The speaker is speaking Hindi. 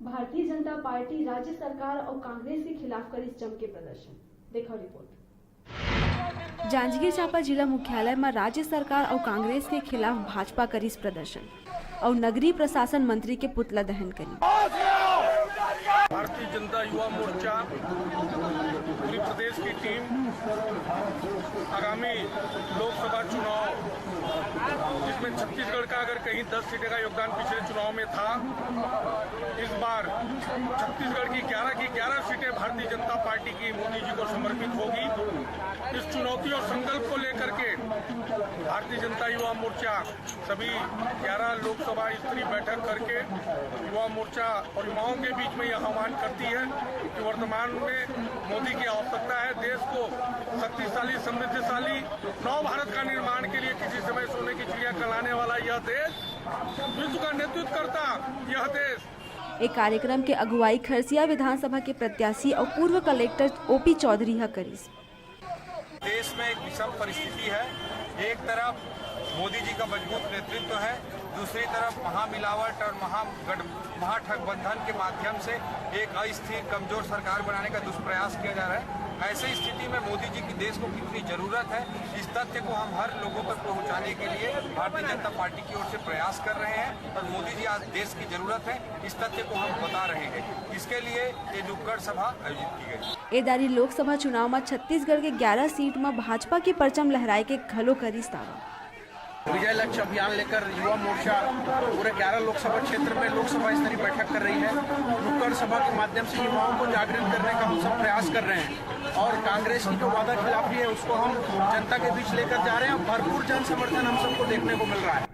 भारतीय जनता पार्टी राज्य सरकार और कांग्रेस के खिलाफ करी जम के प्रदर्शन। देखो रिपोर्ट। जांजगीर चांपा जिला मुख्यालय में राज्य सरकार और कांग्रेस के खिलाफ भाजपा करी प्रदर्शन और नगरीय प्रशासन मंत्री के पुतला दहन करी। भारतीय जनता युवा मोर्चा पूरी प्रदेश की टीम आगामी लोकसभा चुनाव, जिसमें छत्तीसगढ़ का अगर कहीं 10 सीटें का योगदान पिछले चुनाव में था, इस बार छत्तीसगढ़ की 11 सीटें भारतीय जनता पार्टी की मोदी जी को समर्पित होगी। इस चुनौती और संकल्प को लेकर के भारतीय जनता युवा मोर्चा सभी 11 लोकसभा स्तरीय बैठक करके युवा मोर्चा और युवाओं के बीच में यह आह्वान करती है कि वर्तमान में मोदी की आवश्यकता है। देश को शक्तिशाली, समृद्धशाली नव भारत का निर्माण के लिए किसी समय सोने की चिड़िया कहलाने वाला यह देश, विश्व का नेतृत्व करता यह देश। एक कार्यक्रम के अगुवाई खरसिया विधानसभा के प्रत्याशी और पूर्व कलेक्टर ओपी चौधरी करी। देश में एक विषम परिस्थिति है। एक तरफ मोदी जी का मजबूत नेतृत्व है, दूसरी तरफ महामिलावट और महाठगबंधन के माध्यम से एक अस्थिर कमजोर सरकार बनाने का दुष्प्रयास किया जा रहा है। ऐसी स्थिति में मोदी जी की देश को कितनी जरूरत है, इस तथ्य को हम हर लोगों तक पहुंचाने के लिए भारतीय जनता पार्टी की ओर से प्रयास कर रहे हैं और मोदी जी आज देश की जरूरत है, इस तथ्य को हम बता रहे हैं। इसके लिए ये नुक्कड़ सभा आयोजित की गई। एदारी लोकसभा चुनाव में छत्तीसगढ़ के 11 सीट में भाजपा के परचम लहराए के घलो करी दावा। विजय लक्ष्य अभियान लेकर युवा मोर्चा पूरे 11 लोकसभा क्षेत्र में लोकसभा स्तरीय बैठक कर रही है। नुक्कड़ सभा के माध्यम से युवाओं को जागृत करने का हम सब प्रयास कर रहे हैं और कांग्रेस की जो वादा खिलाफी है उसको हम जनता के बीच लेकर जा रहे हैं। भरपूर जन समर्थन हम सबको देखने को मिल रहा है।